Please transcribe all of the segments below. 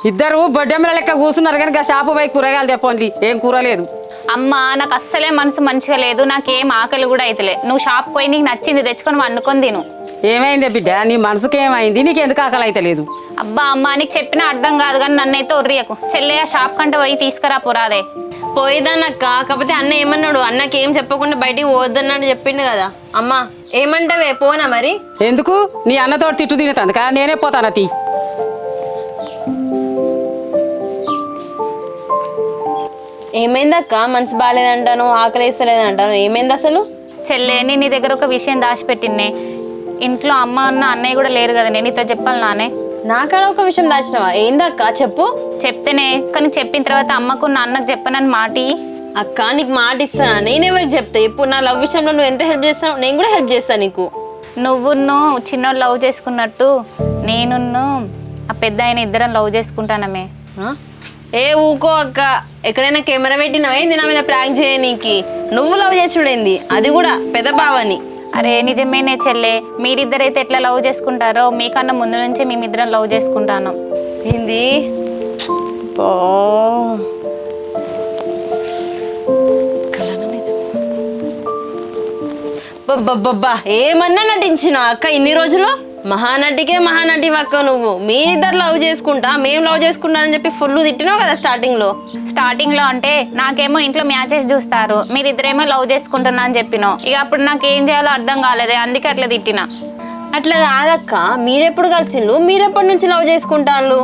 ఇద్దరు బొడ్డెమ్మల లెక్క కూర్చున్నారు కానీ షాపు పోయి కూరగాయలు తెప్పండి. ఏం కూర లేదు. అమ్మ నాకు అస్సలే మనసు మంచిగా లేదు, నాకేం ఆకలి కూడా అయితలే. నువ్వు షాప్ పోయి నీకు నచ్చింది తెచ్చుకొని వండుకొని తిను. ఏమైందే బిడ్డ, నీ మనసుకి ఏమైంది? నీకు ఎందుకు ఆకలి అయితే లేదు? అబ్బా అమ్మ నీకు చెప్పినా అర్థం కాదు కానీ నన్నైతే ఒర్రియకు. చెల్లె షాప్ కంటే పోయి తీసుకురా పోరాదే. పోయేదానక్క, కాకపోతే అన్న ఏమన్నాడు? అన్నకి ఏం చెప్పకుండా బయటికి పోవద్దన్నాడు చెప్పిండు కదా. అమ్మా ఏమంటావే, పోనా మరి? ఎందుకు? నీ అన్నతో తిట్టు తినేతందుక నేనే పోతానా తీ. ఏమైందక్క? మనసు బాగాలేదంటాను, ఆకలి వేస్తలేదంటాను, ఏమైంది అసలు? చెల్లె నేను నీ దగ్గర ఒక విషయం దాచిపెట్టినే. ఇంట్లో అమ్మ అన్న అన్నయ్య కూడా లేరు కదా, నేను నీతో చెప్పాలి నానే. నాకాడ ఒక విషయం దాచినవా? ఏందక్క చెప్పు. చెప్తేనే, కానీ చెప్పిన తర్వాత అమ్మకు నా అన్నకు చెప్పనని మాటి. అక్క నీకు మాట ఇస్తానా? నేనెవరికి చెప్తా? ఇప్పుడు నా లవ్ విషయంలో నువ్వు ఎంత హెల్ప్ చేస్తావు, నేను కూడా హెల్ప్ చేస్తాను నీకు. నువ్వును చిన్నోడు లవ్ చేసుకున్నట్టు నేనున్ను ఆ పెద్ద ఆయన ఇద్దరం లవ్ చేసుకుంటానమే. ఏ ఊకో అక్క, ఎక్కడైనా కెమెరా పెట్టినావు ఏంది నా మీద ప్రాంక్ చేయనీకి? నువ్వు లవ్ చేసుడేంది, అది కూడా పెద్ద బావని. అరే నిజమేనే చెల్లె, మీరిద్దరైతే ఎట్లా లవ్ చేసుకుంటారో మీకన్నా ముందు నుంచే మేమిద్దరం లవ్ చేసుకుంటాను. ఏంది బబ్బా, ఏమన్నా నటించినావు అక్క ఇన్ని రోజులు? మహానటికే మహానటి అక్క నువ్వు. మీరిద్దరు లవ్ చేసుకుంటా, మేము లవ్ చేసుకుంటా అని చెప్పి ఫుల్ తిట్టినావు కదా స్టార్టింగ్ లో అంటే నాకేమో ఇంట్లో మ్యాచెస్ చూస్తారు, మీరిద్దరేమో లవ్ చేసుకుంటున్నా అని చెప్పినావు. ఇక అప్పుడు నాకు ఏం చేయాలో అర్థం కాలేదే, అందుకే అట్లా తిట్టినా. అట్లా కాదక్క, మీరెప్పుడు కలిసిండ్రు? మీరెప్పటి నుంచి లవ్ చేసుకుంటాను?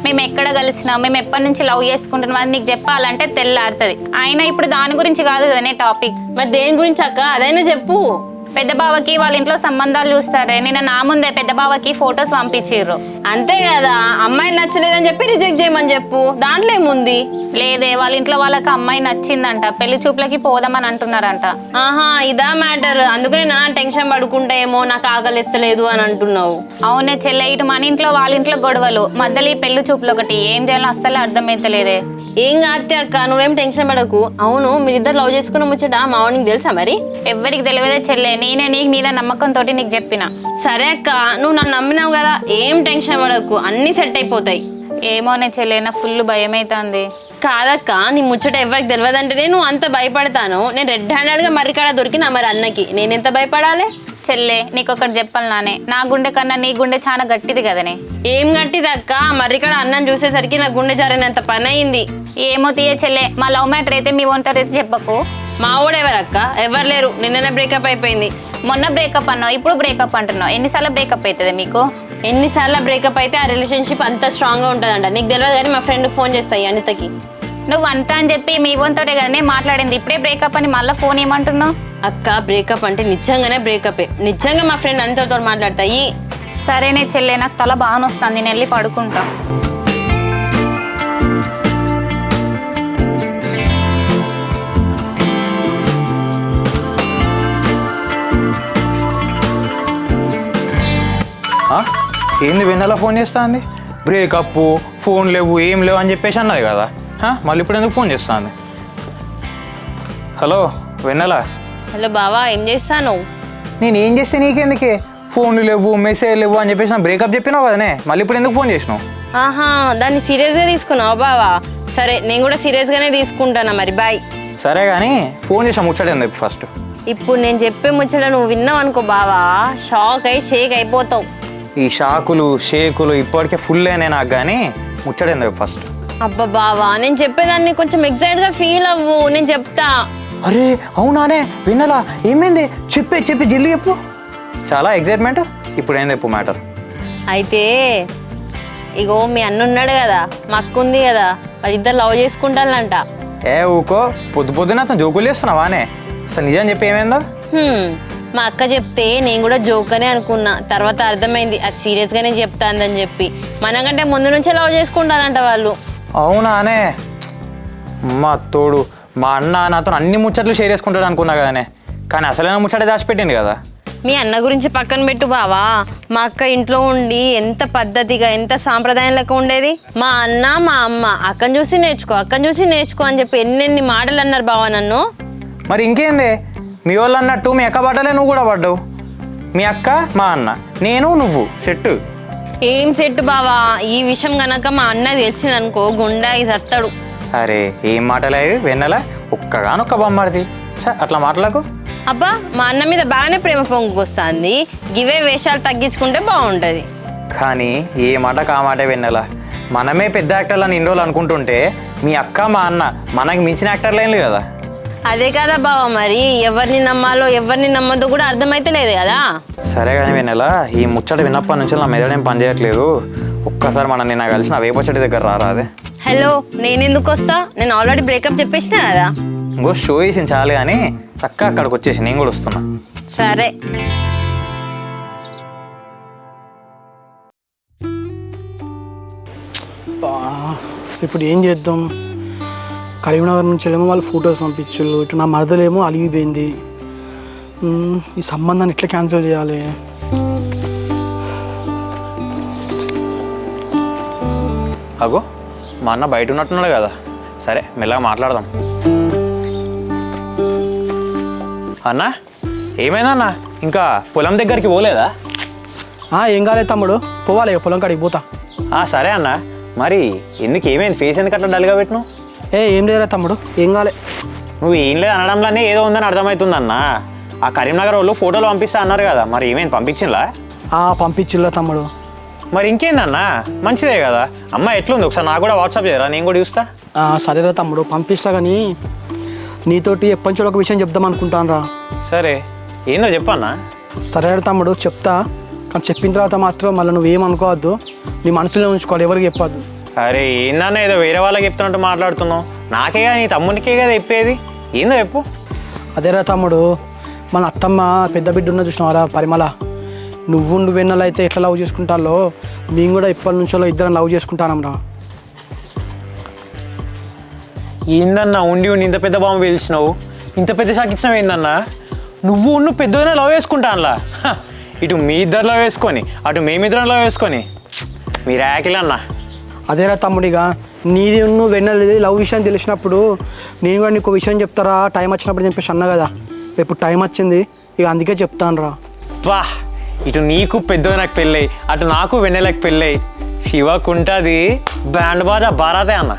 మేము ఎక్కడ కలిసినాం, మేము ఎప్పటి నుంచి లవ్ చేసుకుంటున్నాం అని నీకు చెప్పాలంటే తెల్లారుతుంది. అయినా ఇప్పుడు దాని గురించి కాదు కదనే టాపిక్. మరి దేని గురించి అక్క, అదైనా చెప్పు. పెద్ద బావకి వాళ్ళ ఇంట్లో సంబంధాలు చూస్తారే, నిన్న నా ముందే పెద్ద బావకి ఫొటోస్ పంపించిర్రు. అంతే కదా, అమ్మాయి నచ్చలేదని చెప్పి రిజెక్ట్ చేయమని చెప్పు, దాంట్లో ఏముంది? లేదే, వాళ్ళ ఇంట్లో వాళ్ళకి అమ్మాయి నచ్చిందంట, పెళ్లి చూపులకి పోదామని అంటున్నారంట. ఆహా, ఇదా మ్యాటర్? అందుకనే నా టెన్షన్ పడుకుంటా ఏమో నాకు ఆకలిస్తలేదు అని అంటున్నావు. అవునే చెల్లె, ఇటు మన ఇంట్లో వాళ్ళ ఇంట్లో గొడవలు, మధ్యలో ఈ పెళ్లి చూపులు ఒకటి, ఏం చేయాలో అస్సలే అర్థమైతలేదే. ఏం కాదు అక్క, నువ్వేం టెన్షన్ పడకు. అవును, మీరిద్దరు లవ్ చేసుకున్న ముచ్చట మా వానికి తెలుసా మరి? ఎవ్వరికి తెలియదే చెల్లె, నేనే నీకు నీద నమ్మకంతో నీకు చెప్పిన. సరే అక్క, నువ్వు నన్ను నమ్మినావు కదా, ఏం టెన్షన్ పడకు, అన్ని సెట్ అయిపోతాయి. ఏమోనే చెల్లె, నాకు ఫుల్ భయం అవుతుంది. కాదక్క, నీ ముచ్చట ఎవరికి తెలియదంటేనే నువ్వు అంత భయపడతాను. నేను రెడ్ హ్యాండెడ్ గా మర్రికాడ దొరికినా మరి అన్నకి, నేనెంత భయపడాలి? చెల్లె నీకొకటి చెప్పాలి నానే, నా గుండె కన్నా నీ గుండె చాలా గట్టిది కదనే. ఏం గట్టిది అక్క? మర్రికాడ అన్నం చూసేసరికి నా గుండె జారినంత పని అయింది. ఏమో తీయ చెల్లె, మా లవ్ మ్యాటర్ అయితే మీ ఒంటరి అయితే చెప్పకు. మా ఊడు ఎవరక్క? ఎవరు లేరు, నిన్ననే బ్రేకప్ అయిపోయింది. మొన్న బ్రేకప్ అన్నావు, ఇప్పుడు బ్రేకప్ అంటున్నావు. ఎన్నిసార్లు బ్రేకప్ అవుతుంది మీకు? ఎన్నిసార్లు బ్రేకప్ అయితే ఆ రిలేషన్షిప్ అంత స్ట్రాంగ్ గా ఉంటుందంట. నీకు తెలియదు కానీ మా ఫ్రెండ్ ఫోన్ చేస్తాయి అనితకి. నువ్వు అంతా అని చెప్పి మీ వంతోటే కదనే మాట్లాడింది, ఇప్పుడే బ్రేకప్ అని మళ్ళీ ఫోన్ ఏమంటున్నావు? అక్క బ్రేకప్ అంటే నిజంగానే బ్రేకప్, నిజంగా మా ఫ్రెండ్ అనితతో మాట్లాడతాయి. సరేనే చెల్లె, నాకు తల బాగా వస్తుంది, నేను వెళ్ళి పడుకుంటా. ఏంది వెన్నెల ఫోన్ చేస్తా అంది? బ్రేకప్, ఫోన్ లేవు, ఏం లేవు అని చెప్పేసి అన్నది కదా, మళ్ళీ ఇప్పుడు ఎందుకు ఫోన్ చేస్తా అంది? హలో వెన్నెల. హలో బావా, ఏం చేస్తాను? నేను ఏం చేస్తే నీకెందుకే? ఫోన్లు లేవు, మెసేజ్ లేవు అని చెప్పేసి నా బ్రేకప్ చెప్పినావు కదనే, మళ్ళీ ఇప్పుడు ఎందుకు ఫోన్ చేసినావు? ఆహా, దాన్ని సీరియస్గా తీసుకున్నావు బావా? సరే, నేను కూడా సీరియస్గానే తీసుకుంటానా మరి, బాయ్. సరే కానీ ఫోన్ చేసా ముచ్చటేంది ఫస్ట్? ఇప్పుడు నేను చెప్పే ముచ్చట నువ్వు విన్నావు అనుకో బావా, షాక్ అయి షేక్ అయిపోతావు. ఈ షాకులు షేకులు ఇప్పటికే ఫుల్ అయినాయి నాకు, కానీ ముచ్చటేంది ఫస్ట్? అబ్బా బావా, నేను చెప్పేదాన్ని కొంచెం ఎక్సైట్ గా ఫీల్ అవ్వు, నేను చెప్తా. అరే అవునానే విన్నలా, ఏమైంది చెప్పి జల్దీ చెప్పు. చాలా ఎక్సైట్మెంట్. ఇప్పుడు ఏం చెప్పు మ్యాటర్? అయితే ఇగో మీ అన్న ఉన్నాడు కదా, మా అక్క ఉంది కదా, వాళ్ళిద్దరు లవ్ చేసుకుంటానంట. ఏ ఊకో, పొద్దున అతను జోకులు చేస్తున్నావానే? అసలు నిజం చెప్పి ఏమైందా? మా అక్క చెప్తే నేను కూడా జోక్ అనే అనుకున్నా, తర్వాత అర్థమైంది అది సీరియస్ గానే చెప్తాందని చెప్పి. మనకంటే ముందు నుంచే లవ్ చేసుకుంటానంట వాళ్ళు. అవునానే? మా తోడు మా అన్న నాతో అన్ని ముచ్చట్లు షేర్ చేసుకుంటాడు అనుకున్నా కదనే, కానీ అసలైన ముచ్చట దాచిపెట్టింది కదా. మీ అన్న గురించి పక్కన పెట్టు బావా, మా అక్క ఇంట్లో ఉండి ఎంత పద్ధతిగా ఎంత సాంప్రదాయం లెక్క ఉండేది. మా అన్న మా అమ్మ అక్కని చూసి నేర్చుకో అని చెప్పి ఎన్నెన్ని మాటలు అన్నారు బావా నన్ను. మరి ఇంకేంది, మీ వాళ్ళు అన్నట్టు మీ అక్క పడ్డలే, నువ్వు కూడా పడ్డావు. మీ అక్క మా అన్న, నేను నువ్వు సెట్టు. ఏం సెట్ బావా, ఈ విషయం గనక మా అన్న తెలిసిందనుకో గుండాయి సత్తాడు. అరే ఏం మాటలేవి వెన్నెల, ఒక్కగానొక్క బొమ్మడిది. అట్లా మాటలకు. అబ్బా మా అన్న మీద బాగానే ప్రేమ పొంగుకొస్తుంది, గివే వేషాలు తగ్గించుకుంటే బాగుంటది. కానీ ఏ మాటకు ఆ మాటే వెన్నెల. మనమే పెద్ద యాక్టర్లని ఇన్ని రోజులు అనుకుంటుంటే మీ అక్క మా అన్న మనకి మించిన యాక్టర్లు ఏం లేదు కదా. అదే కదా బావ, మరి ఎవరిని నమ్మాలో ఎవరిని నమ్మదో కూడా అర్థమైతే లేదు కదా. సరే కానీ వెన్నెల, ఈ ముచ్చట విన్నప్పటి నుంచి నా మెదడేం పని చేయట్లేదు. ఒక్కసారి మనం నిన్న కలిసి నా వేప చెట్టు దగ్గర రారాదే. హలో, నేను ఎందుకు వస్తా? నేను ఆల్రెడీ బ్రేకప్ చెప్పేసిన కదా. ఇంకో షో వేసింది చాలు కానీ చక్కగా అక్కడికి వచ్చేసి నేను కూడా వస్తున్నా. సరే. ఇప్పుడు ఏం చేద్దాం? కరీంనగర్ నుంచి ఏమో వాళ్ళు ఫొటోస్ పంపించారు, ఇటు నా మరదలేమో అలిగిపోయింది. ఈ సంబంధాన్ని ఎట్లా క్యాన్సిల్ చేయాలి? అగో మా అన్న బయట ఉన్నట్టున్నాడు కదా. సరే మెల్లగా మాట్లాడదాం. అన్న ఏమైందన్న, ఇంకా పొలం దగ్గరికి పోలేదా? ఏం కాలేదు తమ్ముడు, పోవాలి ఇక పొలం కాడికి పోతా. సరే అన్న, మరి ఎందుకు ఏమైంది? ఫేస్ ఎందుకు అట్లా డల్గా పెట్టినావు? ఏం లేదురా తమ్ముడు, ఏం కాలే. నువ్వు ఏం లేదు అనడంలోనే ఏదో ఉందని అర్థమవుతుందన్న. ఆ కరీంనగర్ వాళ్ళు ఫోటోలు పంపిస్తా అన్నారు కదా, మరి ఏమైంది పంపించిందా? పంపించిల్లా తమ్ముడు. మరి ఇంకేందన్నా, మంచిదే కదా. అమ్మ ఎట్లుంది ఒకసారి నాకు కూడా వాట్సాప్ చేయరా, నేను కూడా చూస్తా. సరేరా తమ్ముడు పంపిస్తా, కానీ నీతోటి ఎప్పటి నుంచి ఒక విషయం చెప్దాం అనుకుంటాను రా. సరే ఏందో చెప్పన్నా. సరేరా తమ్ముడు చెప్తా, కానీ చెప్పిన తర్వాత మాత్రం మళ్ళీ నువ్వేమనుకోవద్దు, నీ మనసులో ఉంచుకోవాలి, ఎవరికి చెప్పొద్దు. అరే ఏందన్నా ఏదో వేరే వాళ్ళకి చెప్తున్నట్టు మాట్లాడుతున్నావు. నాకే కదా, నీ తమ్మునికే కదా చెప్పేది. ఏందో చెప్పు. అదేరా తమ్ముడు, మన అత్తమ్మ పెద్ద బిడ్డ ఉన్న చూసినావారా పరిమళ, నువ్వు వెన్నెల అయితే ఎట్లా లవ్ చేసుకుంటాలో మేము కూడా ఇప్పటి నుంచో ఇద్దరం లవ్ చేసుకుంటానం రా. ఏందన్నా ఉండి ఇంత పెద్ద బాంబు పేల్చినావు, ఇంత పెద్ద షాక్ ఇచ్చినావు ఏందన్నా? నువ్వు పెద్దోనే లవ్ వేసుకుంటానులా. ఇటు మీ ఇద్దరు లవ్ వేసుకొని అటు మేమిద్దరం లవ్ వేసుకొని మీరు యాకిలన్నా. అదేరా తమ్ముడిగా, నీది వెన్నెలది లవ్ విషయం తెలిసినప్పుడు నేను కూడా నీకు విషయం చెప్తారా టైం వచ్చినప్పుడు చెప్పేసి అన్నా కదా. ఇప్పుడు టైం వచ్చింది, ఇక అందుకే చెప్తాను రా. వా, ఇటు నీకు పెద్ద నాకు పెళ్ళై, అటు నాకు వెన్నెలకు పెళ్ళై, శివకుంటుంది బ్యాండ్ బాజా బారాతే అన్న.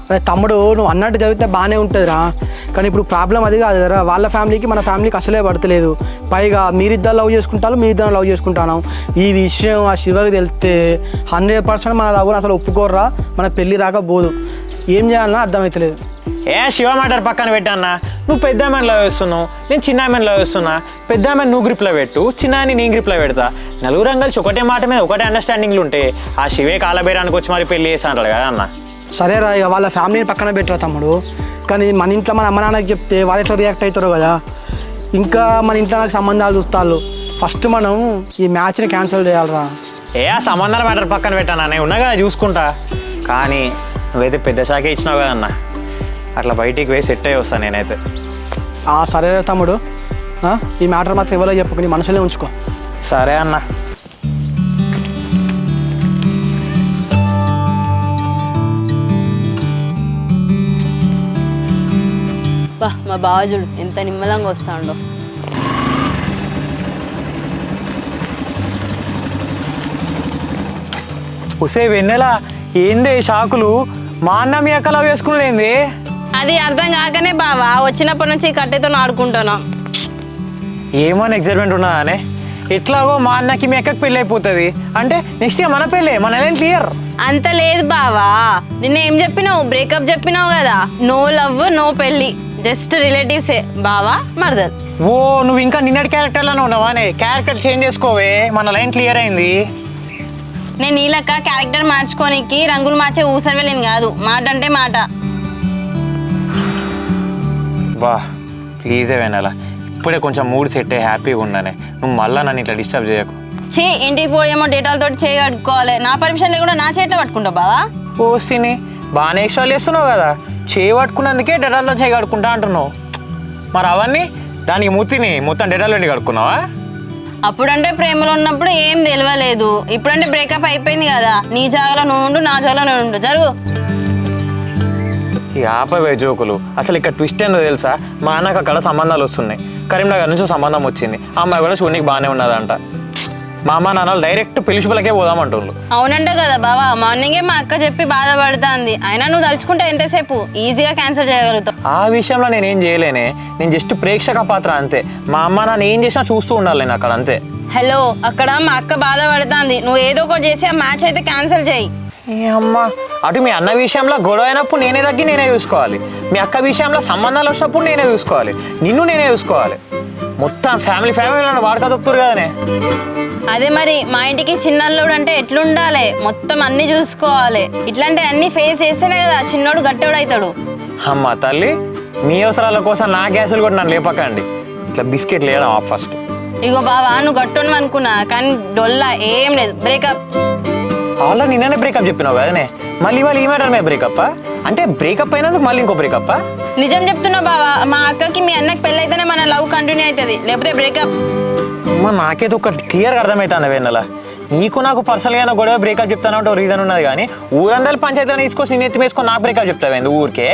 అరే తమ్ముడు, నువ్వు అన్నట్టు చదివితే బాగానే ఉంటుందిరా, కానీ ఇప్పుడు ప్రాబ్లం అది కాదు కదా. వాళ్ళ ఫ్యామిలీకి మన ఫ్యామిలీకి అసలే పడతలేదు. పైగా మీరిద్దరు లవ్ చేసుకుంటారు, మీ ఇద్దరు లవ్ చేసుకుంటాను. ఈ విషయం ఆ శివకి తెలిస్తే 100% మన లవ్ అసలు ఒప్పుకోర్రా, మన పెళ్ళి రాక పోదు. ఏం చేయాలన్నా అర్థమవుతలేదు. శివ మ్యాటర్ పక్కన పెట్టన్నా. నువ్వు పెద్ద ఆమెను లవ్ వేస్తున్నావు, నేను చిన్న ఆమెను లవ్ వేస్తున్నా. పెద్ద ఆమెను నువ్వు గ్రిప్లో పెట్టు, చిన్న అని నీ గ్రిప్లో పెడతా. నలుగురం కలిసి ఒకటే మాట మీద ఒకటే అండర్స్టాండింగ్లు ఉంటే ఆ శివే కాలబేరానికి వచ్చి మరి పెళ్ళి చేస్తా అంటాడు కదా అన్న. సరేరా, ఇక వాళ్ళ ఫ్యామిలీని పక్కన పెట్టరా తమ్ముడు, కానీ మన ఇంట్లో మన అమ్మ నాన్నకి చెప్తే వాళ్ళు ఎట్లా రియాక్ట్ అవుతారో కదా. ఇంకా మన ఇంట్లో నాకు సంబంధాలు చూస్తారు. ఫస్ట్ మనం ఈ మ్యాచ్ని క్యాన్సిల్ చేయాలరా. ఆ సంబంధాల మ్యాటర్ పక్కన పెట్టానా, నేను ఉన్నా కదా చూసుకుంటా. కానీ నువ్వైతే పెద్ద షాకే ఇచ్చినావు కదన్న, అట్లా బయటికి పోయి సెట్ అయ్యి వస్తాను నేనైతే. సరేరా తమ్ముడు, ఈ మ్యాటర్ మాత్రం ఎవరో చెప్పుకుని మనసులో ఉంచుకో. సరే అన్న. మా బావజుడు ఎంత నిమ్మలంగా వస్తాడో. ఉసే వెన్నెల, ఏందే షాకులు? మా అన్న మీ అక్క లవ్ వేసుకునేది అది అర్థం కాకనే బావా వచ్చినప్పటి నుంచి కట్టెతో ఆడుకుంటున్నా. ఏమని ఎక్సైట్మెంట్ ఉన్నదానే? ఎట్లాగో మా అన్నకి మీ అక్కకి పెళ్ళి అయిపోతుంది అంటే నెక్స్ట్ ఇయర్ మన పెళ్ళే, మన లైన్ క్లియర్. అంత లేదు బావా, నిన్న ఏం చెప్పినావు? బ్రేకప్ చెప్పినావు కదా. నో లవ్ నో పెళ్ళి, జస్ట్ రిలేటివ్సే బావా మరదలు. ఓ నువ్వు ఇంకా నిన్నటి క్యారెక్టర్లోనే ఉన్నావానే? క్యారెక్టర్ చేంజ్ చేసుకోవే, మన లైన్ క్లియర్ అయింది. నేను ఈ లెక్క క్యారెక్టర్ మార్చుకోనికి రంగులు మార్చే ఊసరవేలేను కాదు, మాట అంటే మాట. బా ప్లీజే వెనలా, ఇప్పుడే కొంచెం మూడ్ సెట్ అయ్యి హ్యాపీగా ఉన్నానే. నువ్వు మళ్ళీ నన్ను ఇట్లా డిస్టర్బ్ చేయకు. చే ఇంటికి పోయేమో డేటాలతో చేయి కట్టుకోవాలి, నా పర్మిషన్ లేకుండా నా చేతిలో పట్టుకుంటావు బావా. ఓ సిని బాగానే ఎక్స్ట్రాలు చేస్తున్నావు కదా, చేయి పట్టుకున్నందుకే డెటాల్తో చేయి కడుక్కుంటా అంటున్నావు. మరి అవన్నీ దానికి మూతిని మొత్తం డెటాల్ పెట్టి కడుక్కున్నావా? అప్పుడంటే ప్రేమలో ఉన్నప్పుడు ఏం తెలియలేదు, ఇప్పుడంటే బ్రేకప్ అయిపోయింది కదా. నీ జాగాలో నువ్వు ఉండు, నా జాగాలో నువ్వు ఉండు, జరుగు. ఈ ఆపవే జోకులు. అసలు ఇక్కడ ట్విస్ట్ ఏందో తెలుసా? మా అన్నకు అక్కడ సంబంధాలు వస్తున్నాయి. కరీంనగర్ నుంచి సంబంధం వచ్చింది, ఆ అమ్మాయి కూడా చూడడానికి బాగానే ఉన్నదంట. మా అమ్మ నాన్నలు డైరెక్ట్ పెళ్లి శుభలకే పోదామంటుండ్రు. అవునంట కదా బావా, మార్నింగే మా అక్క చెప్పి బాధపడుతుంది. అయినా నువ్వు తలుచుకుంటే ఎంతసేపు ఈజీగా క్యాన్సిల్ చేయగలుగుతావు. ఆ విషయంలో నేనేం చేయలేనే, నేను జస్ట్ ప్రేక్షక పాత్ర అంతే. మా అమ్మ నాన్న ఏం చేసినా చూస్తూ ఉండాలి నేను అక్కడ అంతే. హలో, అక్కడ మా అక్క బాధపడుతుంది. నువ్వు ఏదో ఒకటి చేసి ఆ మ్యాచ్ అయితే క్యాన్సిల్ చేయి. ఏ అమ్మ, అటు మీ అన్న విషయంలో గొడవ అయినప్పుడు నేనే తగ్గి నేనే చూసుకోవాలి, మీ అక్క విషయంలో సంబంధాలు వచ్చినప్పుడు నేనే చూసుకోవాలి, నిన్ను నేనే చూసుకోవాలి. మొత్తం ఫ్యామిలీ వాడక తప్పుతారు కదనే. అదే మరి మా ఇంటికి చిన్నల్లుడు అంటే ఎట్లుండాలి, మొత్తం అన్ని చూసుకోవాలి. ఇట్లాంటి అన్ని ఫేస్ చేస్తేనే కదా చిన్నోడు గట్టోడు అవుతాడు. అమ్మ తల్లి, మీ అవసరాల కోసం నా గ్యాసులు కూడా నన్ను లేపకండి. ఇట్లా బిస్కెట్ లేదా ఫస్ట్. ఇగో బావా, నువ్వు గట్టోను అనుకున్నా కానీ డొల్లా ఏం లేదు. బ్రేకప్ ఆల్రెడీ నిన్ననే బ్రేకప్ చెప్పినావు కదనే, మళ్ళీ వాళ్ళు ఈ మ్యాటర్ మీద బ్రేకప్ అంటే బ్రేకప్ అయినందుకు మళ్ళీ ఇంకో బ్రేకప్? నిజం చెప్తున్నా బావా, మా అక్కకి మీ అన్నకి పెళ్ళి అయితేనే మన లవ్ కంటిన్యూ అవుతుంది, లేకపోతే బ్రేకప్. అమ్మ నాకేదో ఒక క్లియర్గా అర్థమవుతుంది వెన్నెల. నీకు నాకు పర్సనల్గా గొడవ బ్రేకప్ చెప్తానంటే రీజన్ ఉన్నది, కానీ ఊరందరూ పంచాయతీలో తీసుకొచ్చి నేను ఎత్తి వేసుకొని నాకు బ్రేకప్ చెప్తావేంది ఊరికే?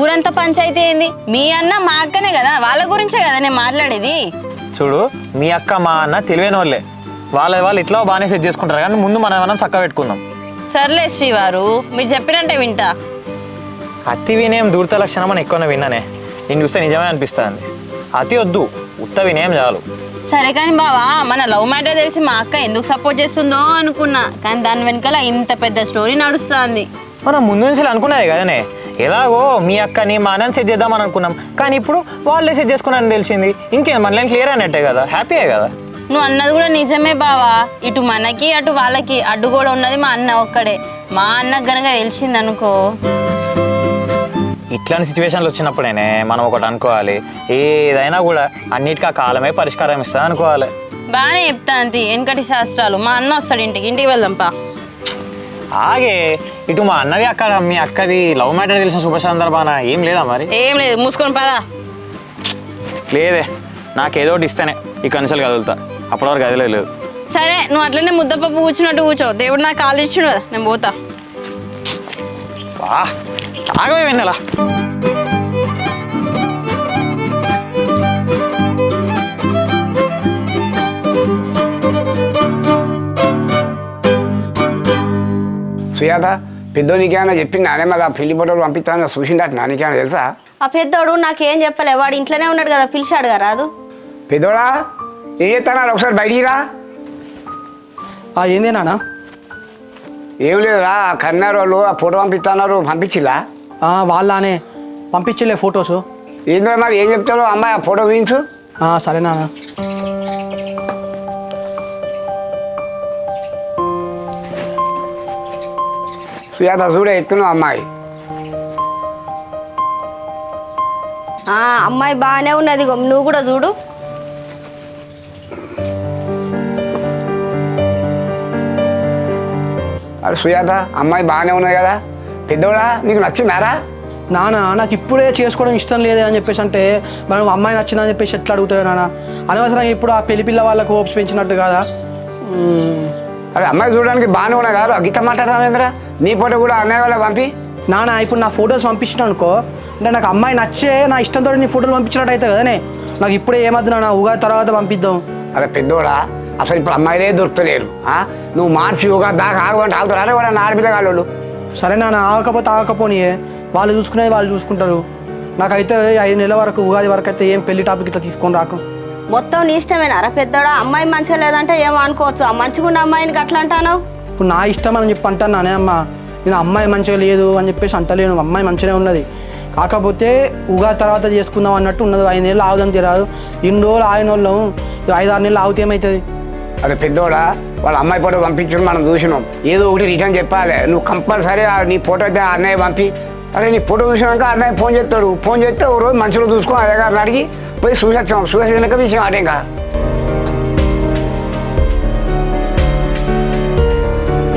ఊరంతా పంచాయతీ ఏంది? మీ అన్న మా అక్కనే కదా, వాళ్ళ గురించే కదా నేను మాట్లాడేది. చూడు, మీ అక్క మా అన్న తెలివైన వాళ్ళే, వాళ్ళు ఇట్లా బాగానే సెట్ చేసుకుంటారు, కానీ ముందు మనం చక్క పెట్టుకుందాం. సర్లే శ్రీవారు, మీరు చెప్పినంటే వింటా. అతి వినయం దూరత లక్షణం అని ఎక్కువ విన్నానే, నేను చూస్తే నిజమే అనిపిస్తుంది. అతి వద్దు, ఉత్త వినయం చాలు. సరే కానీ బావా, మన లవ్ మ్యాటర్ తెలిసి మా అక్క ఎందుకు సపోర్ట్ చేస్తుందో అనుకున్నా, కానీ దాని వెనకాల ఇంత పెద్ద స్టోరీ నడుస్తుంది. మనం ముందు నుంచి అనుకున్నది కదనే, ఎలాగో మీ అక్కని మా అన్నని సెట్ చేద్దామని అనుకున్నాం, కానీ ఇప్పుడు వాళ్ళే సెట్ చేసుకున్నారని తెలిసింది. ఇంకేం మన లైన్ క్లియర్ అయినట్టే కదా, హ్యాపీయే కదా. నువ్వు అన్నది కూడా నిజమే బావా, ఇటు మనకి అటు వాళ్ళకి అడ్డు కూడా ఉన్నది మా అన్న ఒక్కడే. మా అన్నకు గనక తెలిసింది అనుకో. ఇట్లాంటి సిచ్యువేషన్లు వచ్చినప్పుడేనే మనం ఒకటి అనుకోవాలి, ఏదైనా కూడా అన్నిటికీ ఆ కాలమే పరిష్కారం ఇస్తుంది అనుకోవాలి. బాగానే చెప్తా అంతి వెనకటి శాస్త్రాలు. మా అన్న వస్తాడు ఇంటికి వెళ్దాంపా. ఆగే, ఇటు మా అన్నది అక్కడ మీ అక్కది లవ్ మ్యాటర్ తెలిసిన శుభ సందర్భాన ఏం లేదా మరి? ఏం లేదు, మూసుకొని పదా. లేదే, నాకేదో ఒకటి ఇస్తేనే ఈ కన్సల్ కదులుతా, అప్పటి వరకు కదలేదు. సరే, నువ్వు అట్లనే ముద్దపప్పు కూర్చున్నట్టు కూర్చో. దేవుడు నాకు కాలు ఇచ్చిండు కదా, నేను పోతా. వా ఆగవే వెన్నెలా. సుయాత, పెద్దోనికేమైనా చెప్పింది నానే మరి ఆ పెళ్లి ఫోటోలు పంపిస్తానని చూసిండట, నాకేమైనా తెలుసా? ఆ పెద్దోడు నాకేం చెప్పలే, వాడు ఇంట్లోనే ఉన్నాడు కదా, పిలిచాడు కదా. రాదు పెద్దోడా, ఏం చేస్తాను ఒకసారి బయటికి రా. ఏంది నాన్న? ఏం లేదురా, కన్నారు వాళ్ళు ఆ ఫోటో పంపిస్తున్నారు, పంపించిలా? వాళ్ళనే పంపించలే ఫొటోస్. ఏంద్రా మరి ఏం చెప్తారు అమ్మాయి, ఆ ఫోటో చూపించు. సరే నాన్న. సుయాత చూడ ఎత్తున్నావు అమ్మాయి. అమ్మాయి బాగానే ఉన్నది, నువ్వు కూడా చూడు. అరే సుయాత, అమ్మాయి బాగానే ఉన్నది కదా. పెద్దోడా, నీకు నచ్చిందారా? నాన్న, నాకు ఇప్పుడే చేసుకోవడం ఇష్టం లేదు అని చెప్పేసి అంటే మనం అమ్మాయి నచ్చిందని చెప్పేసి ఎట్లా అడుగుతాడు నాన్న? అనవసరంగా ఇప్పుడు ఆ పెళ్లి పిల్ల వాళ్ళకు హోప్స్ పెంచినట్టు కదా. అరే అమ్మాయి చూడడానికి బాగానే ఉన్నాయి కదా, గీత మాట్లాడతామేంద్రా? నీ ఫోటో కూడా అన్నయ్య వాళ్ళ పంపి. నాన్న, ఇప్పుడు నా ఫొటోస్ పంపించిన అనుకో, అంటే నాకు అమ్మాయి నచ్చే నా ఇష్టంతో నీ ఫోటోలు పంపించినట్టు అవుతుంది కదనే. నాకు ఇప్పుడే ఏమద్దు నాన్న, ఉగాది తర్వాత పంపిద్దాం. అరే పెద్దోడా, అసలు ఇప్పుడు అమ్మాయిలే దొరుకుతలేరు. నువ్వు మార్చి ఉగాది దాకా ఆగుంటే ఆగుతారు కూడా నా ఆడపిల్ల కాళ్ళు. సరే నాన్న, ఆగకపోనియే, వాళ్ళు చూసుకునేది వాళ్ళు చూసుకుంటారు. నాకైతే 5 నెలల వరకు ఉగాది వరకు అయితే ఏం పెళ్లి టాపిక్ ఇట్లా తీసుకొని రాకు. మొత్తం నీ ఇష్టమేనారా పెద్దోడా? అమ్మాయి మంచిగా లేదంటే ఏమో అనుకోవచ్చు, ఆ మంచిగా ఉన్న అమ్మాయిని అట్లా అంటాను. ఇప్పుడు నా ఇష్టం అని చెప్పి అంటాను నానే అమ్మ. నేను అమ్మాయి మంచిగా లేదు అని చెప్పేసి అంటలేను, అమ్మాయి మంచిగానే ఉన్నది. కాకపోతే ఉగాది తర్వాత చేసుకుందాం అన్నట్టు ఉన్నది. 5 నెలలు ఆగుదాం తీరాదు. ఇన్ని రోజులు ఆగిన వాళ్ళం 5-6 నెలలు ఆగితే ఏమవుతుంది? అరే పెద్దోడా, వాళ్ళ అమ్మాయి ఫోటో పంపించడం మనం చూసినాం, ఏదో ఒకటి రిటర్న్ చెప్పాలి. నువ్వు కంపల్సరీ నీ ఫోటో అయితే అన్నయ్య పంపి. అరే నీ ఫోటో చూసినాక అన్నయ్య ఫోన్ చేస్తాడు, ఫోన్ చేస్తే ఓ రోజు మంచిగా చూసుకొని అయ్యగారిని అడిగి పోయి చూసొచ్చాం. చూసేసినాక విషయం అటే. ఇంకా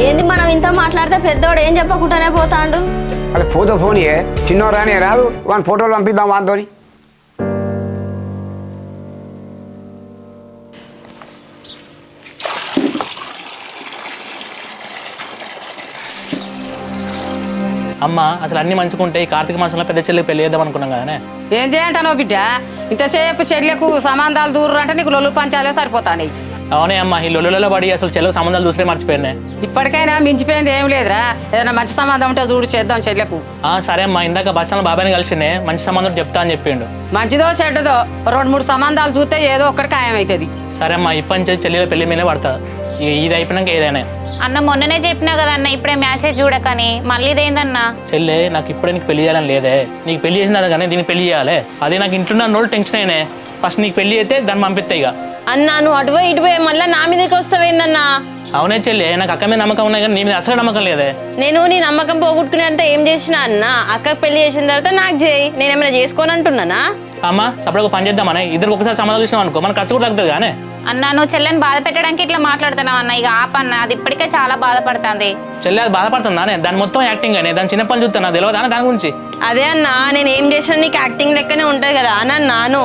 ఏంది మనం ఇంత మాట్లాడితే పెద్దోడు ఏం చెప్పకుండానే పోతాడు. అరే ఫోటో ఫోన్ చిన్నో రాని రాదు, వాని ఫోటోలు పంపిద్దాం వాంతో. అమ్మ అసలు అన్ని మంచుకుంటే ఈ కార్తీక మాసంలో పెద్ద చెల్లికి పెళ్లి చేద్దాం అనుకున్నాం కదనే. ఏం చేయంటానో బిడ్డ, ఇంతసేపు చెల్లెకు సంబంధాలు దూరం అంటే నీకు లొల్లు పంచాలే సరిపోతాయి. అవునే అమ్మ ఈ లొల్లులలో పడి అసలు చెల్లెకు సంబంధాలు చూసే మర్చిపోయినాయి. ఇప్పటికైనా మించిపోయింది ఏం లేదురా, ఏదైనా మంచి సంబంధం ఉంటే చూడు చేద్దాం చెల్లెకు. సరే అమ్మా, ఇందాక బస్ స్టాండ్ బాబాయ్ని కలిసినే మంచి సంబంధం చెప్తా అని చెప్పిండు. మంచిదో చెడ్డదో 2-3 సంబంధాలు చూస్తే ఏదో ఒక్కటి ఖాయమవుతుంది. సరే అమ్మా, ఇప్పటి నుంచి చెల్లెల పెళ్లి మీదే పడతా. ఇది అయిపోయినాక ఏదైనా. అన్న మొన్ననే చెప్పినా కదన్న ఇప్పుడే మ్యాచెస్ చూడకని, మళ్ళీ ఇదేందన్నా? చెల్లె నాకు ఇప్పుడే నీకు పెళ్లి చేయాలని లేదే. నీకు పెళ్లి చేసిన కానీ దీనికి పెళ్లి చేయాలి. అదే నాకు ఇంట్లో నోడు టెన్షన్ అయినా. ఫస్ట్ నీకు పెళ్లి అయితే దాన్ని పంపిస్తా ఇక. అన్నా నువ్వు అటువే ఇటువే మళ్ళీ నా మీదకి వస్తావేందన్నా? అవునే చెల్లె, నాకు అక్క మీద నమ్మకం ఉన్నాయి కానీ నీ మీద అసలు నమ్మకం లేదే. నేను నీ నమ్మకం పోగొట్టుకునేంత ఏం చేసినా అన్న? అక్కకు పెళ్లి చేసిన తర్వాత నాకు చేయి, నేనేమైనా చేసుకోని అంటున్నానా? అమ్మ సపరేట్ ఒక పని చేద్దామని, ఇద్దరు ఒకసారి సంబంధం చూసినాం అనుకో మన ఖర్చు కూడా తగ్గుతుంది కానీ. అన్న నువ్వు చెల్లెని బాధ పెట్టడానికి ఇట్లా మాట్లాడుతున్నావు అన్న, ఇక ఆపన్న, అది ఇప్పటికే చాలా బాధపడుతుంది. చెల్లె అది బాధపడుతుందానే, దాని మొత్తం యాక్టింగ్ అని, దాని చిన్న పని చూస్తున్నా తెలియదా దాని గురించి. అదే అన్నా, నేను ఏం చేసినా నీకు యాక్టింగ్ లెక్కనే ఉంటుంది కదా అని నాను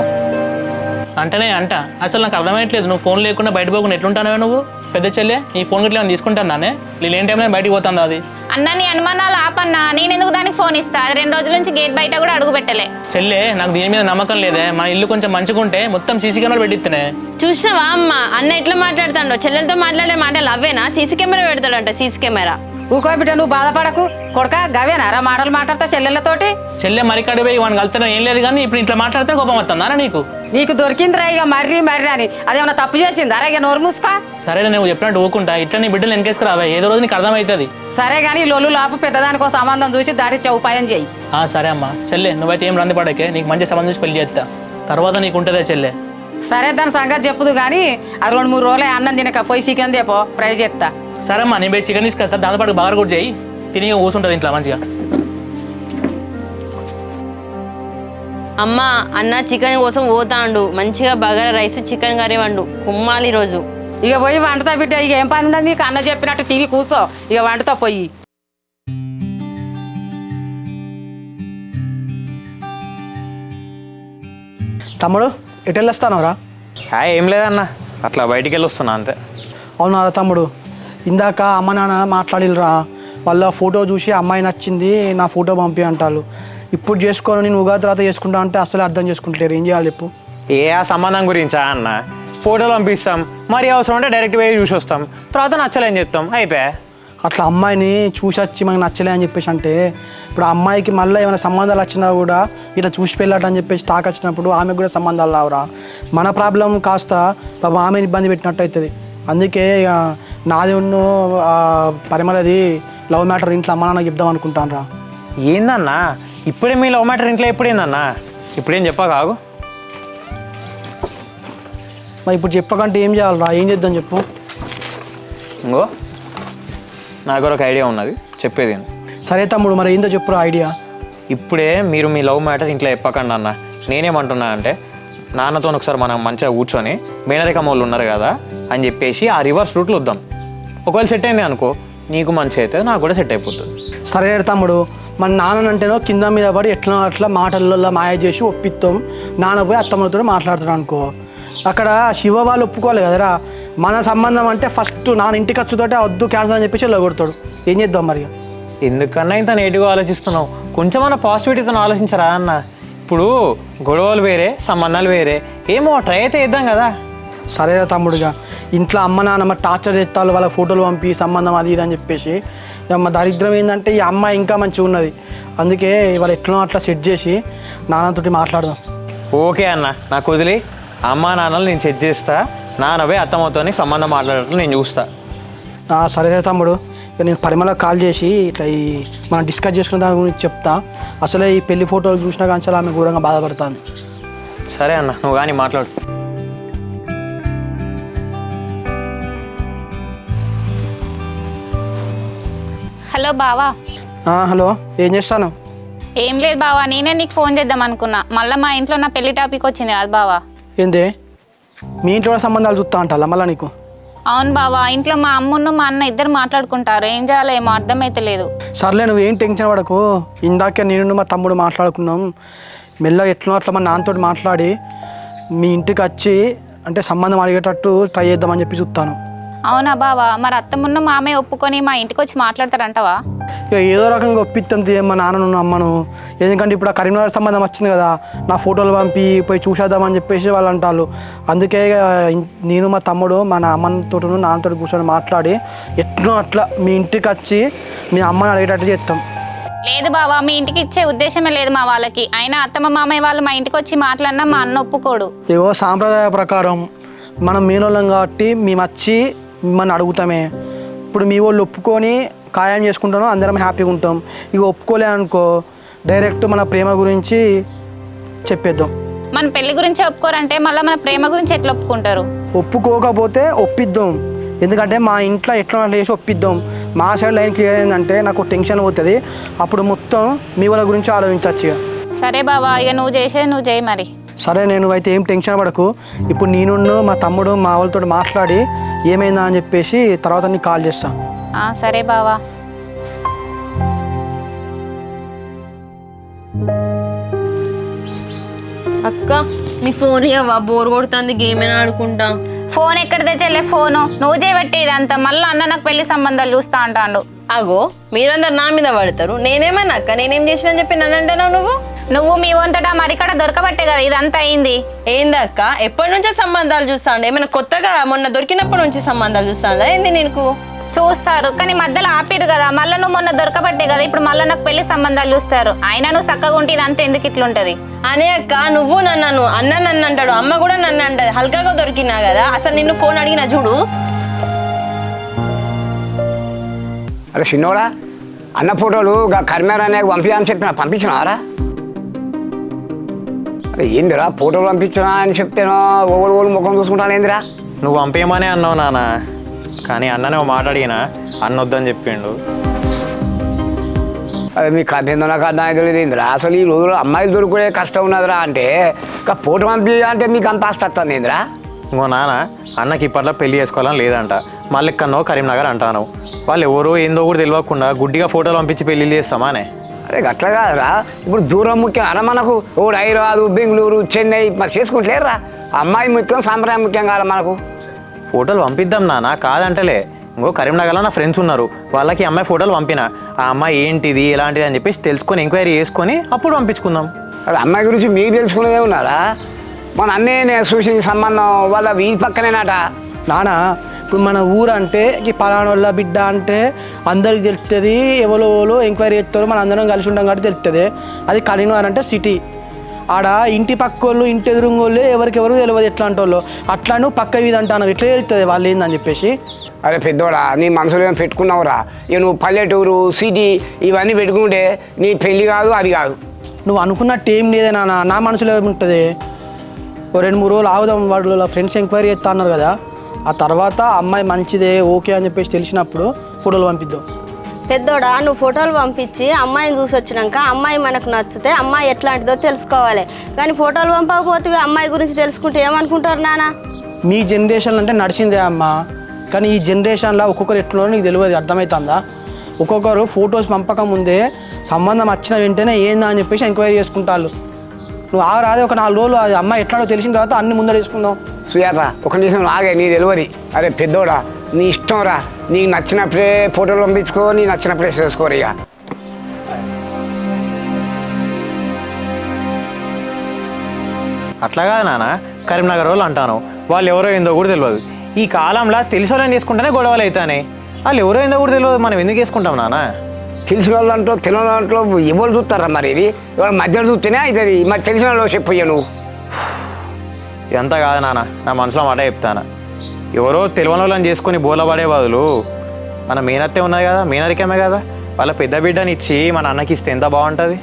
అంటేనే అంట. అసలు నాకు అర్థమయ్యట్లేదు, నువ్వు ఫోన్ లేకుండా బయట పోకుండా ఎట్లుంటానో నువ్వు. పెద్ద చెల్లె నీ ఫోన్ గిట్లా తీసుకుంటానే, వీళ్ళు ఏం టైంలో బయటకు పోతుందా అది? అన్న నీ అనుమానాలు ఆపన్నా, నేను ఎందుకు దానికి ఫోన్ ఇస్తా? అది 2 రోజుల నుంచి గేట్ బయట కూడా అడుగు పెట్టలే. చెల్లె నాకు దీని మీద నమ్మకం లేదే. మన ఇల్లు కొంచెం మంచిగా ఉంటే మొత్తం సీసీ కెమెరా పెట్టిస్తేనే. చూసినావా అమ్మ, అన్న ఎట్లా మాట్లాడుతాడో? చెల్లెలతో మాట్లాడే మాటలు అవేనా? సీసీ కెమెరా పెడతాడంట, సీసీ కెమెరా. ఊకో బిడ్డ, నువ్వు బాధపడకు కొడుక. గవేనారా మాటలు మాట్లాడతా చెల్లెళ్ళతోటి? చెల్లె మరి కడిపోయి వాడిని కలుతానో ఏం లేదు కానీ ఇప్పుడు ఇట్లా మాట్లాడితే కోపం వస్తుందా నీకు? నీకు దొరికిందిరా ఇక మర్రి అని. అదేమన్నా తప్పు చేసింది? అరే ఇక నోరు మూసుకో. సరే నువ్వు చెప్పినట్టు ఊకుంటా. ఇట్లా నీ బిడ్డలు వెనకేసుకురావా, ఏదో రోజు నీకు అర్థమవుతుంది. సరే కానీ లొల్లు లాపు పెద్దదానికో సంబంధం చూసి దాటిచ్చే ఉపాయం చేయి. సరే అమ్మా. చెల్లె నువ్వైతే ఏం రంది పడకే, నీకు మంచి సంబంధం చూసి పెళ్లి చేస్తా. తర్వాత నీకు ఉంటుందే చెల్లె. సరే దాని సంగతి చెప్పుదు కానీ ఆ 2-3 రోజులే అన్నం తినక పోయి చికెన్ దేపో ఫ్రై చేస్తా. సరే అమ్మా, నేను పోయి చికెన్ తీసుకొస్తా. దాంతోపాటు బాగా కూడా చేయి, తిని కూర్చుంటుంది ఇంట్లో మంచిగా. అమ్మ అన్న చికెన్ కోసం పోతాండు, మంచిగా బగారా రైస్ చికెన్ కర్రీ వండు, కుమ్మాలి రోజు. ఇక పోయి వంటతో బిడ్డ, ఇక ఏం పని ఉన్నది నీకు? అన్న చెప్పినట్టు తిని కూర్చో, ఇక వంటతో పోయి. తమ్ముడు ఎటు వెళ్ళొస్తానవరా? ఏం లేదన్న, అట్లా బయటికి వెళ్ళి వస్తున్నా అంతే. అవునారా తమ్ముడు, ఇందాక అమ్మ నాన్న మాట్లాడిరా, వాళ్ళ ఫోటో చూసి అమ్మాయి నచ్చింది, నా ఫోటో పంపి అంటారు. ఇప్పుడు చేసుకోను, నేను ఉగాది తర్వాత చేసుకుంటా అంటే అసలు అర్థం చేసుకుంటలేరు. ఏం చేయాలి చెప్పు? ఆ సంబంధం గురించా అన్న? ఫోటోలు పంపిస్తాం, మరి అవసరం అంటే డైరెక్ట్ పోయి చూసి వస్తాం, తర్వాత నచ్చలేని చెప్తాం, అయిపోయా. అట్లా అమ్మాయిని చూసి వచ్చి మనకు నచ్చలే అని చెప్పేసి అంటే ఇప్పుడు ఆ అమ్మాయికి మళ్ళీ ఏమైనా సంబంధాలు వచ్చినా కూడా ఇట్లా చూసి పెళ్ళాట అని చెప్పేసి టాక్ వచ్చినప్పుడు ఆమెకు కూడా సంబంధాలు రావురా. మన ప్రాబ్లం కాస్త పాపం ఆమెను ఇబ్బంది పెట్టినట్టు అవుతుంది. అందుకే ఇక నాది ఉన్న పరిమళది లవ్ మ్యాటర్ ఇంట్లో అమ్మ నాన్న చెప్దాం అనుకుంటాను రా. ఏందన్నా ఇప్పుడే మీ లవ్ మ్యాటర్ ఇంట్లో ఎప్పుడేందన్నా? ఇప్పుడేం చెప్పా కాగు. మరి ఇప్పుడు చెప్పకంటే ఏం చేయాలరా? ఏం చేద్దాం చెప్పు. ఇంకో నాకు ఒక ఐడియా ఉన్నది, చెప్పేది. సరే తమ్ముడు, మరి ఏందో చెప్పురా ఐడియా. ఇప్పుడే మీరు మీ లవ్ మ్యాటర్ ఇంట్లో చెప్పకండి అన్న. నేనేమంటున్నా అంటే నాన్నతో ఒకసారి మనం మంచిగా కూర్చొని మేనరికం వాళ్ళు ఉన్నారు కదా అని చెప్పేసి ఆ రివర్స్ రూట్లో వద్దాం. ఒకవేళ సెట్ అయింది అనుకో, నీకు మంచి అయితే నాకు కూడా సెట్ అయిపోతుంది. సరే తమ్ముడు, మన నాన్నంటేనో కింద మీద పడి ఎట్లా అట్లా మాటల్లో మాయ చేసి ఒప్పిస్తాం. నాన్న పోయి అత్తమ్మలతో మాట్లాడుతున్నాడు అనుకో, అక్కడ శివ వాళ్ళు ఒప్పుకోవాలి కదరా. మన సంబంధం అంటే ఫస్ట్ నాన్న ఇంటి ఖర్చుతోటే వద్దు క్యాన్సర్ అని చెప్పేసి కొడతాడు. ఏం చేద్దాం మరి? ఎందుకన్నా ఇంత నెగిటివ్గా ఆలోచిస్తున్నావు? కొంచెం మన పాజిటివిటీతో ఆలోచించరా అన్న. ఇప్పుడు గొడవలు వేరే, సంబంధాలు వేరే, ఏమో ట్రై అయితే ఇద్దాం కదా. సరే తమ్ముడుగా, ఇంట్లో అమ్మ నాన్న టార్చర్ చేస్తారు, వాళ్ళ ఫోటోలు పంపి సంబంధం అది ఇది అని చెప్పేసి. మా దరిద్రం ఏంటంటే ఈ అమ్మాయి ఇంకా మంచిగా ఉన్నది, అందుకే వాళ్ళు ఎట్లా అట్లా సెట్ చేసి నాన్నతోటి మాట్లాడదాం. ఓకే అన్న, నాకు వదిలి అమ్మా నాన్నలు నేను సెట్ చేస్తా. నాన్నవే అత్తమ్మతో సంబంధం మాట్లాడటం నేను చూస్తా. సరే తమ్ముడు, ఇక నేను పరిమళ కాల్ చేసి ఇట్లా ఈ మనం డిస్కస్ చేసుకున్న దాని గురించి చెప్తా. అసలే ఈ పెళ్లి ఫోటోలు చూసినా కానీ చాలా ఆమె ఘోరంగా బాధపడతాను. సరే అన్న, నువ్వు కానీ మాట్లాడు. హలో బావా. హలో, ఏం చేస్తాను? ఏం లేదు బావా, నేనే నీకు ఫోన్ చేద్దాం అనుకున్నా, మళ్ళీ మా ఇంట్లో నా పెళ్లి టాపిక్ వచ్చింది కదా బావా. ఏంది మీ ఇంట్లో సంబంధాలు చూస్తా అంటారా మళ్ళీ నీకు? అవును బావా, ఇంట్లో మా అమ్మును మా అన్న ఇద్దరు మాట్లాడుకుంటారు, ఏం చేయాలో ఏమో అర్థమైతే లేదు. సర్లే, నువ్వేం టెన్షన్ పడకు. ఇందాకే నేను మా తమ్ముడు మాట్లాడుకున్నాం, మెల్లగా ఎట్లా అట్లా మా నాన్నతో మాట్లాడి మీ ఇంటికి వచ్చి అంటే సంబంధం అడిగేటట్టు ట్రై చేద్దామని చెప్పి చూస్తాను. అవునా బావా, మరి అత్తమున్న మామయ్య ఒప్పుకొని మా ఇంటికి వచ్చి మాట్లాడతారంటావా? ఇక ఏదో రకంగా ఒప్పిస్తుంది మా నాన్నను అమ్మను. ఎందుకంటే ఇప్పుడు ఆ కరీంనగర్ సంబంధం వచ్చింది కదా, నా ఫోటోలు పంపి పోయి చూసేద్దామని చెప్పేసి వాళ్ళు అంటారు. అందుకే ఇక నేను మా తమ్ముడు మా అమ్మతో నాన్నతో కూర్చొని మాట్లాడి ఎట్నో అట్లా మీ ఇంటికి వచ్చి మీ అమ్మని అడిగేటట్టు చేస్తాం. లేదు బావా, మీ ఇంటికి ఇచ్చే ఉద్దేశమే లేదు మా వాళ్ళకి. అయినా అత్తమ్మ మామయ్య వాళ్ళు మా ఇంటికి వచ్చి మాట్లాడినా మా అన్న ఒప్పుకోడు. ఏవో సాంప్రదాయ ప్రకారం మనం మీనోళ్ళం కాబట్టి మేము వచ్చి మిమ్మల్ని అడుగుతామే. ఇప్పుడు మీ వాళ్ళు ఒప్పుకొని ఖాయం చేసుకుంటాను, అందరం హ్యాపీగా ఉంటాం. ఇక ఒప్పుకోలే అనుకో డైరెక్ట్ మన ప్రేమ గురించి చెప్పేద్దాం. మన పెళ్లి గురించి ఒప్పుకోరంటే మళ్ళీ మన ప్రేమ గురించి ఎట్లా ఒప్పుకుంటారు? ఒప్పుకోకపోతే ఒప్పిద్దాం. ఎందుకంటే మా ఇంట్లో ఎట్లా అట్లా చేసి ఒప్పిద్దాం. మా సైడ్ లైన్ క్లియర్ అయిందంటే నాకు టెన్షన్ పోతుంది. అప్పుడు మొత్తం మీ వాళ్ళ గురించి ఆలోచించవచ్చు. సరే బావా, ఇక నువ్వు చేసేది నువ్వు చేయి మరి. సరే, నేను అయితే ఏం టెన్షన్ పడకు. ఇప్పుడు నేను మా తమ్ముడు మా వాళ్ళతో మాట్లాడి ఏమైందా అని చెప్పేసి తర్వాత నీకు కాల్ చేస్తాను. సరే బావా. అక్క నీ ఫోన్ ఇవ్వవా? బోర్ కొడుతుంది, గేమ్ అయినా ఆడుకుంటా. ఫోన్ ఎక్కడ తెచ్చలే, ఫోను నువ్వు చేయబట్టి ఇదంతా. మళ్ళీ అన్న నాకు పెళ్లి సంబంధాలు చూస్తా అంటాడు. అగో మీరందరు నా మీద పడతారు. నేనేమన్నా అక్క, నేనేం చేసినా చెప్పి నన్ను అంటున్నావు నువ్వు మీ వంతటా మరికడ దొరకబట్టే కదా ఇదంతా అయింది. ఏందక్క ఎప్పటి నుంచో సంబంధాలు చూస్తాండే? ఏమైనా కొత్తగా మొన్న దొరికినప్పటి నుంచి సంబంధాలు చూస్తాండా ఏంది? నీకు చూస్తారు కానీ మధ్యలో ఆపిరు కదా. మళ్ళీ నువ్వు మొన్న దొరకబట్టే కదా ఇప్పుడు మళ్ళీ నాకు పెళ్లి సంబంధాలు చూస్తారు. అయినా నువ్వు చక్కగా ఉంటే ఇదంతా ఎందుకు ఇట్లుంటది? అనే అక్క, నువ్వు నన్ను అన్న నన్ను అంటాడు, అమ్మ కూడా నన్ను అంటది. హల్కాగా దొరికినా కదా. అసలు నిన్ను ఫోన్ అడిగినా చూడు. అరే చిన్నోడా, అన్న ఫోటోలు కరిమేర అనే పంపించని చెప్పిన పంపించినారా? అరే ఏందిరా ఫోటోలు పంపించినా అని చెప్తేనో ఓళ్ళు ముఖం చూసుకుంటాను. ఏందిరా నువ్వు పంపేయమనే అన్నావు నాన్న, కానీ అన్ననే ఓ మాట అడిగినా అన్న వద్దని చెప్పిండు. అదే మీ కథ ఏందో నాకు అర్థం తెలియదు. ఏందిరా అసలు ఈ రోజుల్లో అమ్మాయిలు దొరుకునే కష్టం ఉన్నదిరా అంటే ఇంకా ఫోటో పంపి అంటే మీకు అంత ఆస్తి వస్తుంది. ఏందిరా ఇంకో నాన్న, అన్నకి ఇప్పట్లో పెళ్లి చేసుకోవాలని లేదంట. మళ్ళీ ఎక్కడనో కరీంనగర్ అంటాను. వాళ్ళు ఎవరో ఏందో కూడా తెలియకుండా గుడ్డిగా ఫోటోలు పంపించి పెళ్లి చేస్తామానే. అరే అట్లా కాదురా, ఇప్పుడు దూరం ముఖ్యం. అరే మనకు ఓడు హైదరాబాదు, బెంగళూరు, చెన్నై మరి చేసుకుంటలేరురా. అమ్మాయి ముఖ్యం, సాంప్రదాయం ముఖ్యం కాదు మనకు. ఫోటోలు పంపిద్దాం నాన్న, కాదంటలే. ఇంకో కరీంనగర్లో నా ఫ్రెండ్స్ ఉన్నారు, వాళ్ళకి అమ్మాయి ఫోటోలు పంపిన. ఆ అమ్మాయి ఏంటిది ఎలాంటిది అని చెప్పేసి తెలుసుకొని ఎంక్వైరీ చేసుకొని అప్పుడు పంపించుకుందాం. అరే అమ్మాయి గురించి మీరు తెలుసుకునేదే ఉన్నారా? మన అన్నే నేను చూసిన సంబంధం వాళ్ళ వీధి పక్కనేనాట. నానా ఇప్పుడు మన ఊరు అంటే ఈ పలానా వాళ్ళ బిడ్డ అంటే అందరికి తెలుస్తుంది. ఎవరో ఎంక్వైరీ చేస్తారో మన అందరం కలిసి ఉంటాం కాబట్టి తెలుస్తుంది. అది కరీంనగర్ అంటే సిటీ. ఆడ ఇంటి పక్క వాళ్ళు ఇంటి ఎదురుంగోళ్ళు ఎవరికెవరు తెలియదు ఎట్లాంటి వాళ్ళు. అట్లా నువ్వు పక్క వీధి అంటాను, ఎట్లా తెలుస్తుంది వాళ్ళు ఏందని చెప్పేసి. అరే పెద్దోడా, నీ మనసులో ఏం పెట్టుకున్నావురా? ఇక నువ్వు పల్లెటూరు, సిటీ ఇవన్నీ పెట్టుకుంటే నీ పెళ్ళి కాదు, అది కాదు. నువ్వు అనుకున్నట్టు ఏం లేదే నాన్న, నా మనసులో ఏముంటుంది. ఓ 2-3 రోజులు ఆగుదాం, వాళ్ళు ఫ్రెండ్స్ ఎంక్వైరీ చేస్తా అన్నారు కదా. ఆ తర్వాత అమ్మాయి మంచిదే ఓకే అని చెప్పేసి తెలిసినప్పుడు ఫోటోలు పంపిద్దాం. పెద్దోడా, నువ్వు ఫోటోలు పంపించి అమ్మాయిని చూసి వచ్చినాక అమ్మాయి మనకు నచ్చితే అమ్మాయి ఎట్లాంటిదో తెలుసుకోవాలి. కానీ ఫోటోలు పంపకపోతే అమ్మాయి గురించి తెలుసుకుంటే ఏమనుకుంటారు నాన్న? మీ జనరేషన్ అంటే నడిచిందే అమ్మ, కానీ ఈ జనరేషన్లో ఒక్కొక్కరు ఎట్లా నీకు తెలియదు. అర్థమవుతుందా? ఒక్కొక్కరు ఫొటోస్ పంపక ముందే సంబంధం వచ్చిన వెంటనే ఏందా అని చెప్పేసి ఎంక్వైరీ చేసుకుంటారు. నువ్వు రాదే ఒక 4 రోజులు అది అమ్మాయి ఎట్లాడో తెలిసిన తర్వాత అన్ని ముందర చేసుకుందాం. సుజాత ఒక నిమిషం ఆగే, నీ తెలియదు. అరే పెద్దోడా, నీ ఇష్టం రా. నీకు నచ్చినప్పుడే ఫోటోలు పంపించుకో, నీకు నచ్చినప్పుడే చేసుకోరు. ఇక అట్లాగా నాన్న, కరీంనగర్ వాళ్ళు అంటాను, వాళ్ళు ఎవరో ఏందో కూడా తెలియదు. ఈ కాలంలో తెలిసి వాళ్ళని చేసుకుంటేనే గొడవలు అవుతానే. వాళ్ళు ఎవరో ఏందో కూడా తెలియదు, మనం ఎందుకు చేసుకుంటాం నాన్న? తెలిసిన వాళ్ళంటో తెలియని వాళ్ళంట్లో ఎవరు చూస్తారా? మరి ఇది ఇవాళ మధ్యలో చూస్తేనే అవుతుంది. మరి తెలిసిన వాళ్ళు చెప్పయ్యా నువ్వు. ఇదంతా కాదు నాన్న, నా మనసులో మాట చెప్తాను. ఎవరో తెలియని వాళ్ళని చేసుకొని బోలపడే బదులు మన మేనత్తే ఉన్నది కదా, మేనరికమే కదా, వాళ్ళ పెద్ద బిడ్డని ఇచ్చి మన అన్నకి ఇస్తే ఎంత బాగుంటుంది.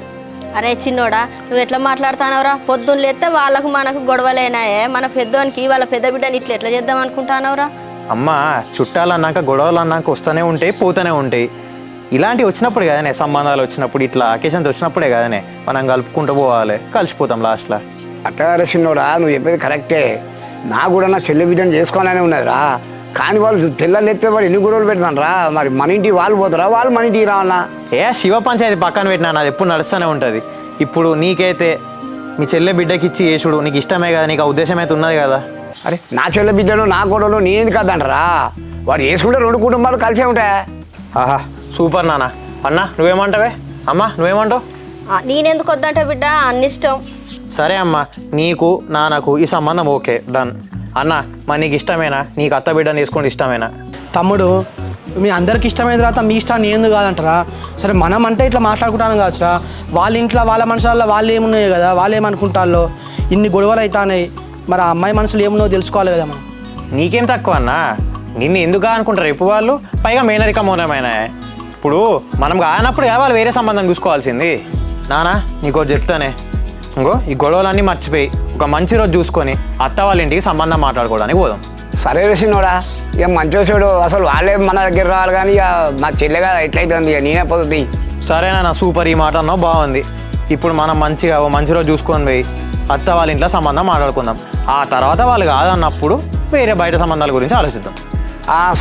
అరే చిన్నోడా, నువ్వు ఎట్లా మాట్లాడుతున్నావురా? పొద్దున్న లేస్తే వాళ్ళకు మనకు గొడవలేనాయే. మన పెద్దోనికి వాళ్ళ పెద్ద బిడ్డని ఇట్లా ఎట్లా చేద్దాం అనుకుంటున్నావురా? అమ్మ, చుట్టాలు అన్నాక గొడవలు అన్నాక వస్తూనే ఉంటాయి, పోతూనే ఉంటాయి. ఇలాంటివి వచ్చినప్పుడు కదనే, సంబంధాలు వచ్చినప్పుడు, ఇట్లా అకేషన్స్ వచ్చినప్పుడే కదనే మనం కలుపుకుంటూ పోవాలి, కలిసిపోతాం లాస్ట్లో. అట్లా చిన్నోడా, నువ్వు చెప్పేది కరెక్టే. నాకు కూడా నా చెల్లి బిడ్డను చేసుకోవాలనే ఉన్నదిరా. కానీ వాళ్ళు పిల్లలు ఎత్తే వాడు ఎన్ని గొడవలు పెడతాను రా. మరి మన ఇంటికి వాళ్ళు పోతారా, వాళ్ళు మన ఇంటికి రావాలన్నా? శివ పంచాయతీ పక్కన పెట్టినా, అది ఎప్పుడు నడుస్తూనే ఉంటుంది. ఇప్పుడు నీకైతే మీ చెల్లె బిడ్డకి ఇచ్చి చేసుడు నీకు ఇష్టమే కదా, నీకు ఆ ఉద్దేశం అయితే ఉన్నది కదా. అరే నా చెల్లి బిడ్డను నా గొడవలు నేను ఎందుకు వద్దంటారా? వాడు వేసుకుంటే 2 కుటుంబాలు కలిసే ఉంటాయా? ఆహా సూపర్ నాన్న. అన్న నువ్వేమంటావే? అమ్మ నువ్వేమంటావు? నేనెందుకు వద్దంటే బిడ్డ అన్నిష్టం. సరే అమ్మ, నీకు నాన్నకు ఈ సంబంధం ఓకే డన్. అన్న మరి నీకు ఇష్టమేనా? నీకు అత్త బిడ్డను తీసుకోండి ఇష్టమేనా? తమ్ముడు మీ అందరికి ఇష్టమైన తర్వాత మీ ఇష్టాన్ని ఏంది కాదంటారా? సరే మనం అంటే ఇట్లా మాట్లాడుకుంటాను కావచ్చురా, వాళ్ళ ఇంట్లో వాళ్ళ మనుషులలో వాళ్ళు ఏమున్నాయి కదా, వాళ్ళు ఏమనుకుంటారో, ఇన్ని గొడవలు అవుతాయి. మరి ఆ అమ్మాయి మనసులు ఏమున్నో తెలుసుకోవాలి కదా మనం. నీకేం తక్కువ అన్న, నిన్ను ఎందుకు అనుకుంటారు రేపు వాళ్ళు? పైగా మేనరిక మూలమైన ఇప్పుడు మనం కానప్పుడు వాళ్ళు వేరే సంబంధం చూసుకోవాల్సింది. నానా నీకో చెప్తానే, ఇంకో ఈ గొడవలన్నీ మర్చిపోయి ఒక మంచి రోజు చూసుకొని అత్త వాళ్ళ ఇంటికి సంబంధం మాట్లాడుకోవడానికి పోదాం. సరే రసినోడా, ఇక మంచిగా చూడు, అసలు వాళ్ళే మన దగ్గర రావాలి కానీ ఇక మా చెల్లెగా ఎట్లయితుంది, ఇక నేనే పోతుంది. సరేనా సూపర్, ఈ మాట అన్నావు బాగుంది. ఇప్పుడు మనం మంచిగా ఓ మంచి రోజు చూసుకొని పోయి అత్త వాళ్ళ ఇంట్లో సంబంధం మాట్లాడుకుందాం. ఆ తర్వాత వాళ్ళు కాదన్నప్పుడు వేరే బయట సంబంధాల గురించి ఆలోచిద్దాం.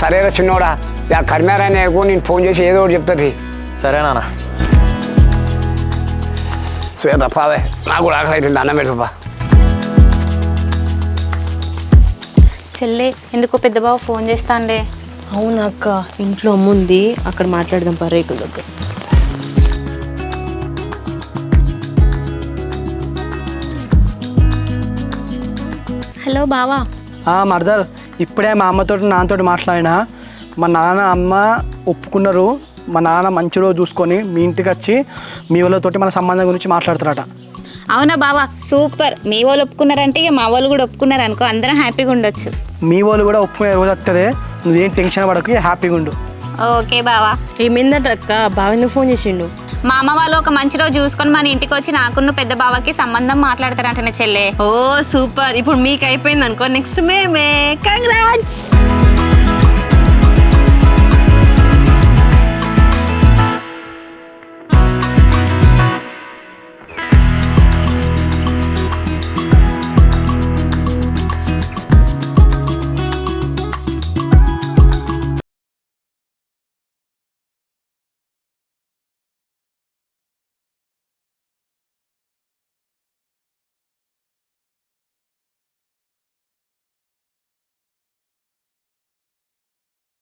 సరే చిన్నోడా, ఇక కర్మారాయణకు నేను ఫోన్ చేసి ఏదో ఒకటి చెప్తుంది. సరేనా? శ్వేత పావే, నాకు కూడా ఆకలి అవుతుంది, అన్నం పెట్టుపా. చెల్లి ఎందుకో పెద్ద బావ ఫోన్ చేస్తాండే. అవునా అక్క, ఇంట్లో అమ్ముంది, అక్కడ మాట్లాడదాం రేకుల దగ్గర. హలో బావా. మర్దర్, ఇప్పుడే మా అమ్మతో నాన్నతో మాట్లాడినా. మా నాన్న అమ్మ ఒప్పుకున్నారు. మా నాన్న మంచి రోజు చూసుకొని మీ ఇంటికి వచ్చి మీ వాళ్ళతోటి మన సంబంధం గురించి మాట్లాడతారట. అవునా బావా, సూపర్. మీ వాళ్ళు ఒప్పుకున్నారంటే ఇక మా వాళ్ళు కూడా ఒప్పుకున్నారు అనుకో, అందరం హ్యాపీగా ఉండొచ్చు. మీ వాళ్ళు కూడా ఒప్పుకునే రోజు వస్తుంది, నువ్వేం టెన్షన్ పడకు, హ్యాపీగా ఉండు. ఓకే బావా. ఏమైందట అక్క? బావ ఎందుకు ఫోన్ చేసిండు? మా అమ్మ వాళ్ళు ఒక మంచి రోజు చూసుకొని మన ఇంటికి వచ్చి నాకున్న పెద్ద బావకి సంబంధం మాట్లాడతారంటనే చెల్లె. ఓ సూపర్, ఇప్పుడు మీకు అయిపోయింది అనుకో, నెక్స్ట్ మేమే. కంగ్రాట్స్.